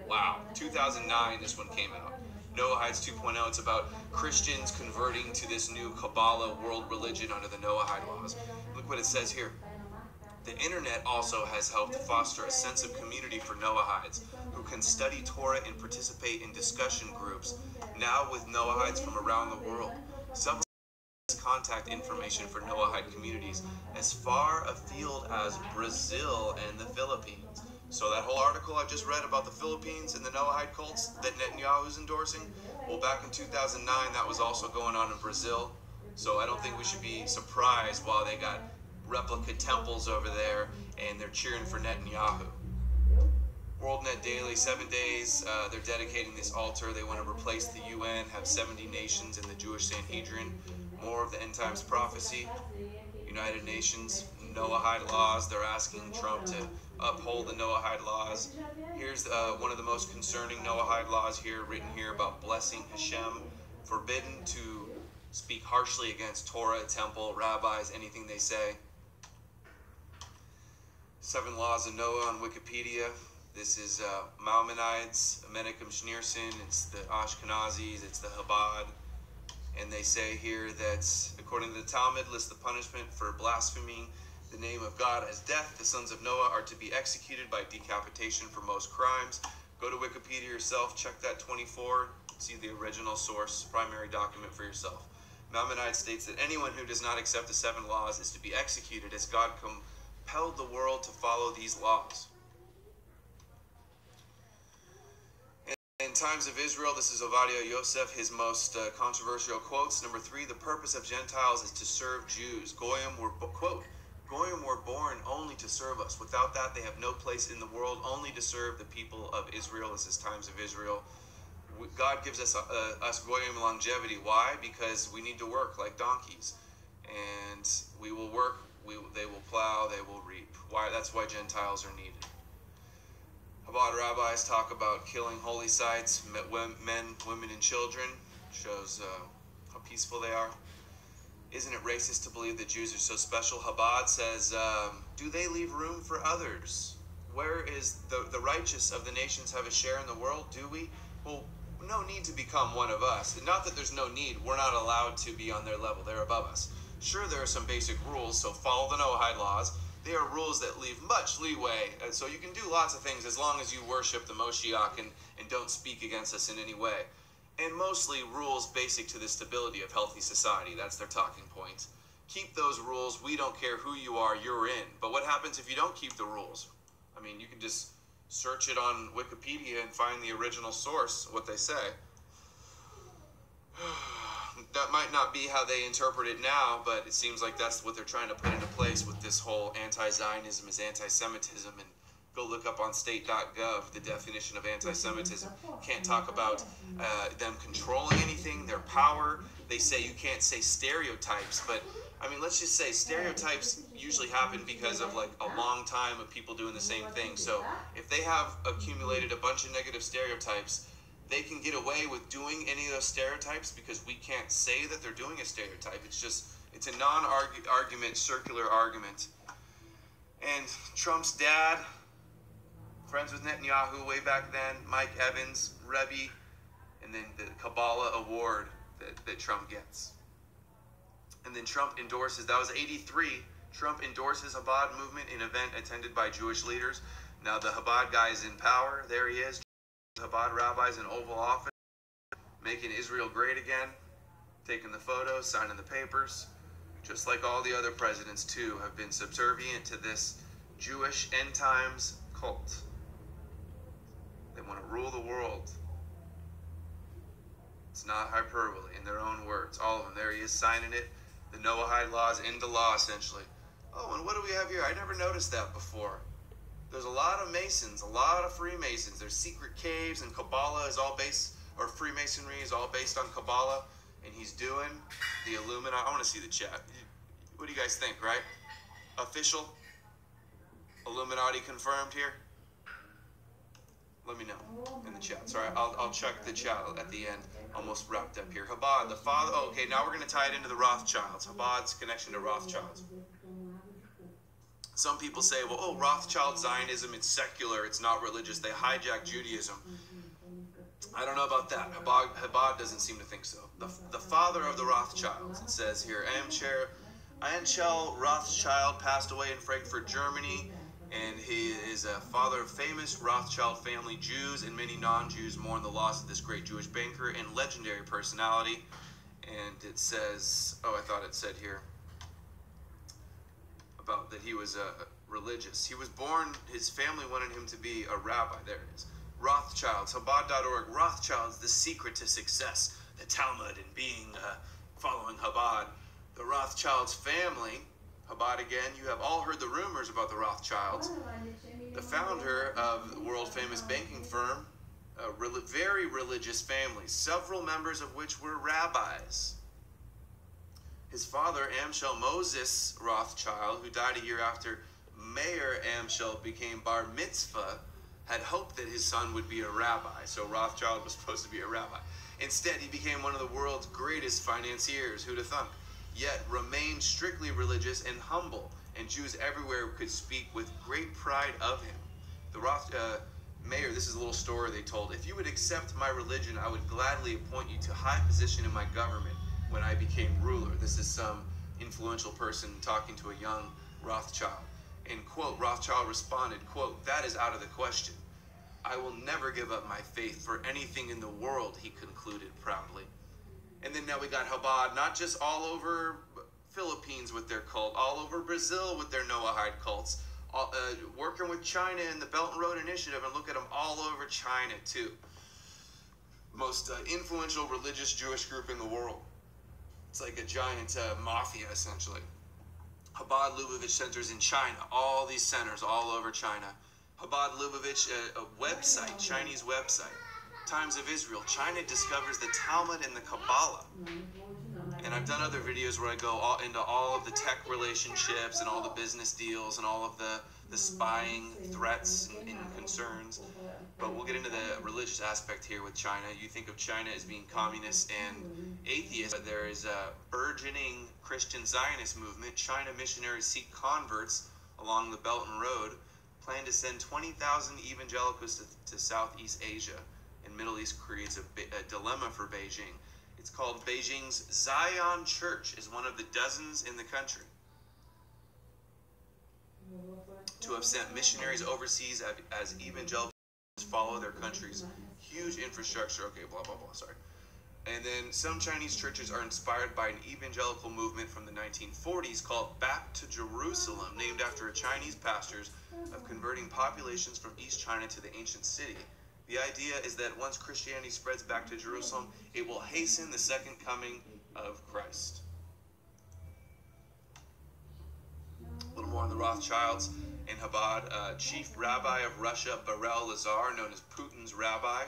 Wow. 2009 this one came out. Noahides 2.0. It's about Christians converting to this new Kabbalah world religion under the Noahide laws. Look what it says here. The internet also has helped foster a sense of community for Noahides who can study Torah and participate in discussion groups, now with Noahides from around the world. Some contact information for Noahide communities as far afield as Brazil and the Philippines. So that whole article I just read about the Philippines and the Noahide cults that Netanyahu is endorsing, well, back in 2009, that was also going on in Brazil. So I don't think we should be surprised while they got replica temples over there and they're cheering for Netanyahu. WorldNet Daily, 7 days, they're dedicating this altar. They want to replace the UN, have 70 nations in the Jewish Sanhedrin. More of the end times prophecy. United Nations, Noahide laws. They're asking Trump to uphold the Noahide laws. Here's one of the most concerning Noahide laws here, written here about blessing Hashem. Forbidden to speak harshly against Torah, temple, rabbis, anything they say. 7 laws of Noah on Wikipedia. This is Maimonides, Menachem Schneerson, it's the Ashkenazis, it's the Chabad. And they say here that, according to the Talmud, lists the punishment for blaspheming the name of God as death. The sons of Noah are to be executed by decapitation for most crimes. Go to Wikipedia yourself, check that 24, see the original source, primary document for yourself. Maimonides states that anyone who does not accept the 7 laws is to be executed as God compelled the world to follow these laws. In times of Israel, this is Ovadia Yosef, his most controversial quotes. Number 3, the purpose of Gentiles is to serve Jews. Goyim were, quote, Goyim were born only to serve us. Without that, they have no place in the world, only to serve the people of Israel. This is times of Israel. God gives us Goyim longevity. Why? Because we need to work like donkeys. And we will work They will plow, they will reap. That's why Gentiles are needed. Chabad rabbis talk about killing holy sites, men, women, and children. Shows how peaceful they are. Isn't it racist to believe that Jews are so special? Chabad says, do they leave room for others? Where is the righteous of the nations have a share in the world? Do we? Well, no need to become one of us. Not that there's no need. We're not allowed to be on their level. They're above us. Sure, there are some basic rules, so follow the Noahide laws. They are rules that leave much leeway, so you can do lots of things as long as you worship the Moshiach and don't speak against us in any way. And mostly rules basic to the stability of healthy society. That's their talking point. Keep those rules. We don't care who you are, you're in. But what happens if you don't keep the rules? I mean, you can just search it on Wikipedia and find the original source, what they say. That might not be how they interpret it now, but it seems like that's what they're trying to put into place with this whole anti-Zionism is anti-Semitism. And go look up on state.gov the definition of anti-Semitism. Can't talk about them controlling anything, their power. They say you can't say stereotypes, but I mean, let's just say stereotypes usually happen because of like a long time of people doing the same thing. So if they have accumulated a bunch of negative stereotypes, they can get away with doing any of those stereotypes because we can't say that they're doing a stereotype. It's a non-argument, circular argument. And Trump's dad, friends with Netanyahu way back then, Mike Evans, Rebbe, and then the Kabbalah award that Trump gets. And then Trump endorses, that was 83, Trump endorses Chabad movement in an event attended by Jewish leaders. Now the Chabad guy is in power. There he is. Chabad rabbis in Oval Office, making Israel great again, taking the photos, signing the papers. Just like all the other presidents too have been subservient to this Jewish end times cult. They want to rule the world. It's not hyperbole, in their own words. All of them. There he is signing it. The Noahide laws into law, essentially. Oh, and what do we have here? I never noticed that before. There's a lot of Masons, a lot of Freemasons. There's secret caves, and Kabbalah is all based, or Freemasonry is all based on Kabbalah. And he's doing the Illuminati. I want to see the chat. What do you guys think, right? Official? Illuminati confirmed here? Let me know in the chat. Sorry, I'll check the chat at the end. Almost wrapped up here. Chabad, the father. Oh, okay, now we're going to tie it into the Rothschilds. Chabad's connection to Rothschilds. Some people say, well, oh, Rothschild Zionism, it's secular, it's not religious. They hijack Judaism. I don't know about that. Chabad doesn't seem to think so. The father of the Rothschilds, it says here, Anshel Rothschild passed away in Frankfurt, Germany, and he is a father of famous Rothschild family. Jews and many non-Jews mourn the loss of this great Jewish banker and legendary personality. And it says, oh, I thought it said here about that he was religious. He was born, his family wanted him to be a rabbi. There it is. Rothschilds, Chabad.org. Rothschilds, the secret to success. The Talmud and being, following Chabad. The Rothschilds family, Chabad again, you have all heard the rumors about the Rothschilds. The founder of the world-famous banking firm, very religious family, several members of which were rabbis. His father, Amschel Moses Rothschild, who died a year after Mayor Amschel became bar mitzvah, had hoped that his son would be a rabbi. So Rothschild was supposed to be a rabbi. Instead, he became one of the world's greatest financiers. Who'd have thunk? Yet remained strictly religious and humble, and Jews everywhere could speak with great pride of him. The Mayor, this is a little story they told. If you would accept my religion, I would gladly appoint you to high position in my government when I became ruler. This is some influential person talking to a young Rothschild. And, quote, Rothschild responded, quote, that is out of the question. I will never give up my faith for anything in the world, he concluded proudly. And then now we got Chabad, not just all over Philippines with their cult, all over Brazil with their Noahide cults, working with China in the Belt and Road Initiative, and look at them all over China too. Most influential religious Jewish group in the world. It's like a giant mafia, essentially. Chabad Lubavitch centers in China. All these centers all over China. Chabad Lubavitch, a website, Chinese website. Times of Israel. China discovers the Talmud and the Kabbalah. And I've done other videos where I go into all of the tech relationships and all the business deals and all of the spying threats and concerns. But we'll get into the religious aspect here with China. You think of China as being communist and atheist, but there is a burgeoning Christian Zionist movement. China missionaries seek converts along the Belt and Road, plan to send 20,000 evangelicals to Southeast Asia, and Middle East creates a dilemma for Beijing. It's called Beijing's Zion Church, is one of the dozens in the country to have sent missionaries overseas as evangelicals follow their country's huge infrastructure. Okay, blah, blah, blah, sorry. And then some Chinese churches are inspired by an evangelical movement from the 1940s called Back to Jerusalem, named after a Chinese pastors of converting populations from East China to the ancient city. The idea is that once Christianity spreads back to Jerusalem, it will hasten the second coming of Christ. A little more on the Rothschilds and Chabad. Chief Rabbi of Russia, Beryl Lazar, known as Putin's rabbi.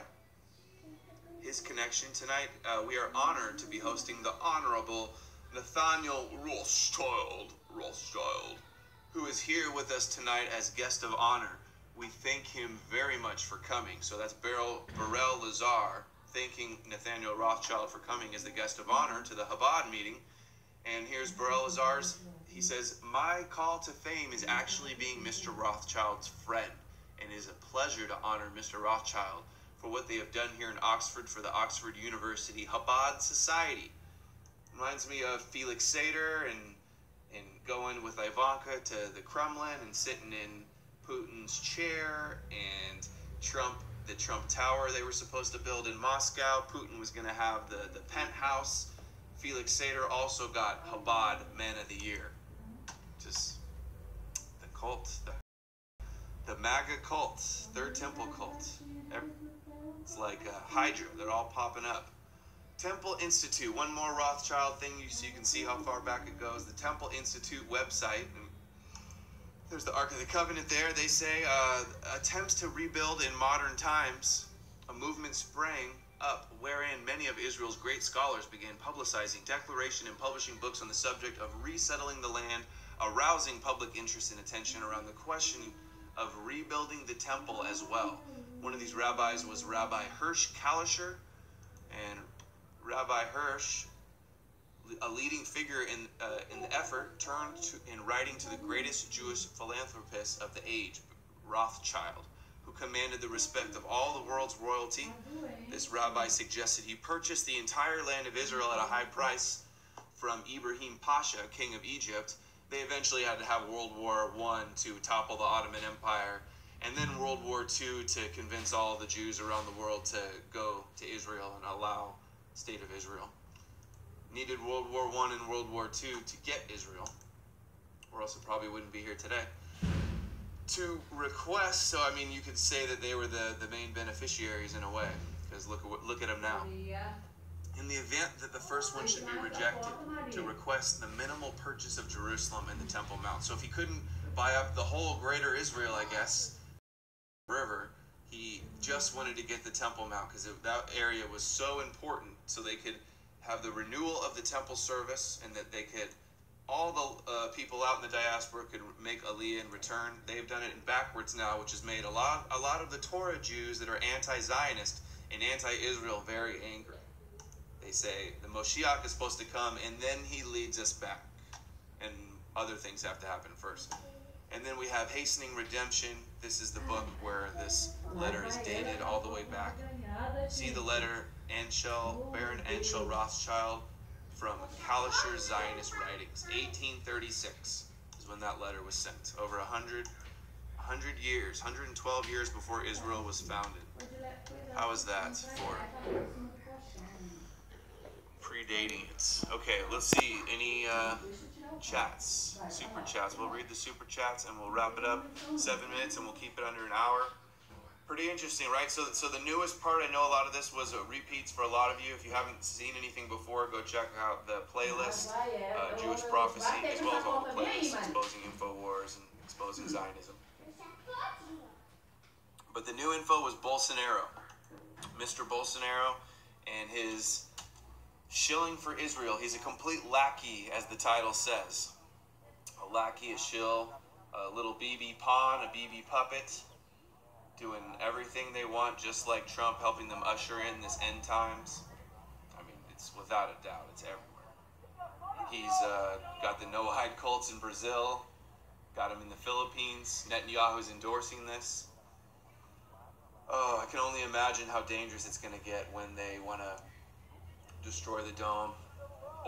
His connection tonight, we are honored to be hosting the Honorable Nathaniel Rothschild, who is here with us tonight as guest of honor. We thank him very much for coming. So that's Beryl Lazar thanking Nathaniel Rothschild for coming as the guest of honor to the Chabad meeting. And here's Beryl Lazar's. He says, "My call to fame is actually being Mr. Rothschild's friend, and it is a pleasure to honor Mr. Rothschild for what they have done here in Oxford for the Oxford University Chabad Society." Reminds me of Felix Sater and going with Ivanka to the Kremlin and sitting in Putin's chair, and the Trump Tower they were supposed to build in Moscow. Putin was going to have the penthouse. Felix Sater also got Chabad Man of the Year. Just the cult, the MAGA cult, Third Temple cult. It's like Hydra. They're all popping up. Temple Institute. One more Rothschild thing so you can see how far back it goes. The Temple Institute website. There's the Ark of the Covenant there. They say attempts to rebuild in modern times, a movement sprang up wherein many of Israel's great scholars began publicizing declaration and publishing books on the subject of resettling the land, arousing public interest and attention around the question of rebuilding the temple as well. One of these rabbis was Rabbi Hirsch Kalischer, and Rabbi Hirsch, a leading figure in the effort, turned in writing to the greatest Jewish philanthropist of the age, Rothschild, who commanded the respect of all the world's royalty. This rabbi suggested he purchase the entire land of Israel at a high price from Ibrahim Pasha, king of Egypt. They eventually had to have World War I to topple the Ottoman Empire, and then World War II to convince all the Jews around the world to go to Israel and allow the state of Israel. Needed World War I and World War II to get Israel, or else it probably wouldn't be here today. To request, so I mean, you could say that they were the main beneficiaries in a way, because look at them now. In the event that the first one should be rejected, to request the minimal purchase of Jerusalem and the Temple Mount. So if he couldn't buy up the whole greater Israel, I guess, river, he just wanted to get the Temple Mount, because that area was so important, so they could have the renewal of the temple service, and that they could, all the people out in the diaspora could make aliyah and return. They've done it in backwards now, which has made a lot of the Torah Jews that are anti-Zionist and anti-Israel very angry. They say the Moshiach is supposed to come, and then he leads us back, and other things have to happen first. And then we have Hastening Redemption. This is the book where this letter is dated all the way back. See the letter, Baron Anshel Rothschild, from Kalischer's Zionist writings. 1836 is when that letter was sent. Over 100 years, 112 years before Israel was founded. How is that for predating it? Okay, let's see. Any chats? Super chats. We'll read the super chats and we'll wrap it up. 7 minutes and we'll keep it under an hour. Pretty interesting, right? So the newest part, I know a lot of this was repeats for a lot of you. If you haven't seen anything before, go check out the playlist, Jewish Prophecy, as well as all the playlists exposing InfoWars and exposing Zionism. But the new info was Bolsonaro. Mr. Bolsonaro and his shilling for Israel. He's a complete lackey, as the title says. A lackey, a shill, a little BB pawn, a BB puppet, doing everything they want, just like Trump, helping them usher in this end times. I mean, it's without a doubt, it's everywhere. He's got the no-hide cults in Brazil, got him in the Philippines. Netanyahu's endorsing this. Oh, I can only imagine how dangerous it's going to get when they want to destroy the dome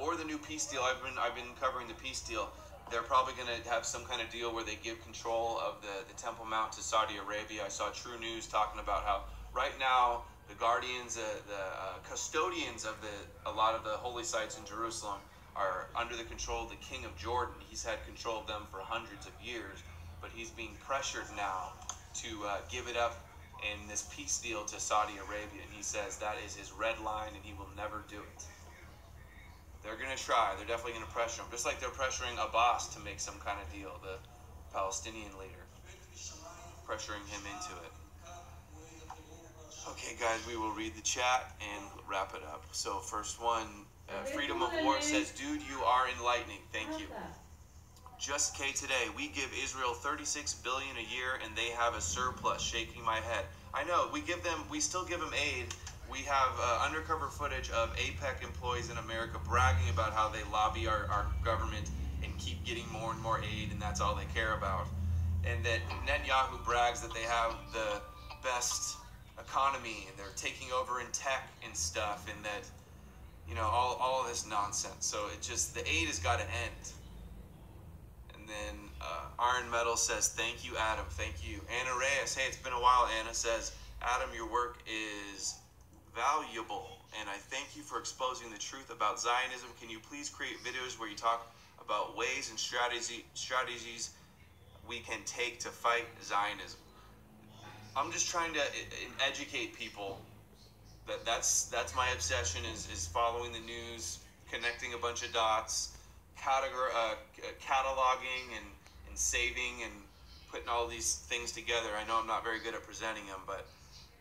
or the new peace deal. I've been covering the peace deal. They're probably going to have some kind of deal where they give control of the Temple Mount to Saudi Arabia. I saw True News talking about how right now the guardians, the custodians of a lot of the holy sites in Jerusalem are under the control of the King of Jordan. He's had control of them for hundreds of years, but he's being pressured now to give it up in this peace deal to Saudi Arabia. And he says that is his red line and he will never do it. They're going to try. They're definitely going to pressure him. Just like they're pressuring Abbas to make some kind of deal, the Palestinian leader. Pressuring him into it. Okay, guys, we will read the chat and wrap it up. So, first one, Freedom of War says, dude, you are enlightening. Thank you. Just K today, we give Israel $36 billion a year and they have a surplus. Shaking my head. I know, we still give them aid. We have undercover footage of AIPAC employees in America bragging about how they lobby our government and keep getting more and more aid, and that's all they care about. And that Netanyahu brags that they have the best economy and they're taking over in tech and stuff, and that, you know, all this nonsense. So it just, the aid has got to end. And then Iron Metal says, thank you, Adam. Thank you. Anna Reyes, hey, it's been a while. Anna says, Adam, your work is valuable, and I thank you for exposing the truth about Zionism. Can you please create videos where you talk about ways and strategies we can take to fight Zionism? I'm just trying to educate people. That's my obsession, is following the news, connecting a bunch of dots, cataloging and saving and putting all these things together. I know I'm not very good at presenting them, but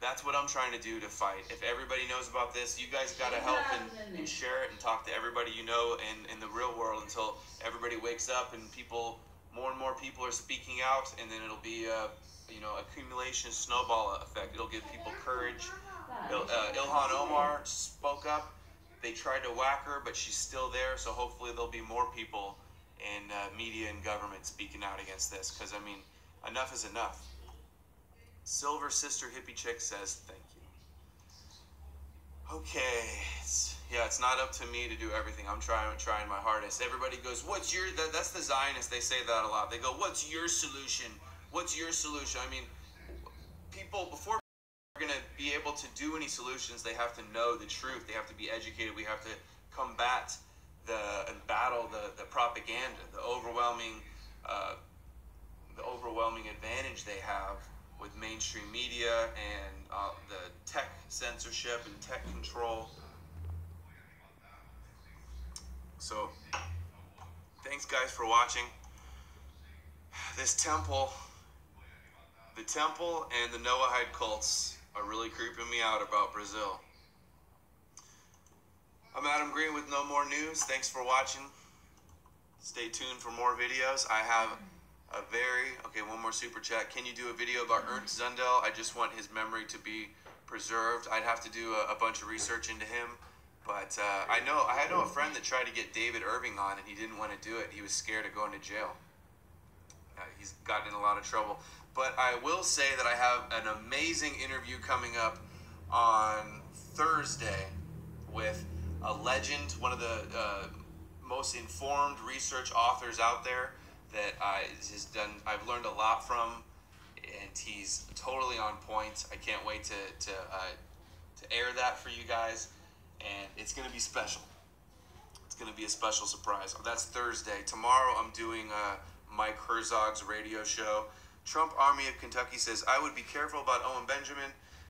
that's what I'm trying to do to fight. If everybody knows about this, you guys got to help and share it and talk to everybody you know in the real world until everybody wakes up and more and more people are speaking out, and then it'll be accumulation, snowball effect. It'll give people courage. Ilhan Omar spoke up. They tried to whack her, but she's still there. So hopefully there'll be more people in media and government speaking out against this, because I mean, enough is enough. Silver Sister Hippie Chick says, thank you. Okay. It's not up to me to do everything. I'm trying my hardest. Everybody goes, what's your, that's the Zionists. They say that a lot. They go, what's your solution? What's your solution? I mean, people, before we're going to be able to do any solutions, they have to know the truth. They have to be educated. We have to combat and battle the propaganda, the overwhelming advantage they have with mainstream media and the tech censorship and tech control. So, thanks guys for watching. This temple, the temple and the Noahide cults are really creeping me out about Brazil. I'm Adam Green with No More News. Thanks for watching. Stay tuned for more videos. I have one more super chat. Can you do a video about Ernst Zundel? I just want his memory to be preserved. I'd have to do a bunch of research into him. But I know a friend that tried to get David Irving on, and he didn't want to do it. He was scared of going to jail. He's gotten in a lot of trouble. But I will say that I have an amazing interview coming up on Thursday with a legend, one of the most informed research authors out there that I've learned a lot from, and he's totally on point. I can't wait to air that for you guys, and it's going to be special. It's going to be a special surprise. That's Thursday. Tomorrow I'm doing Mike Herzog's radio show. Trump Army of Kentucky says, I would be careful about Owen Benjamin.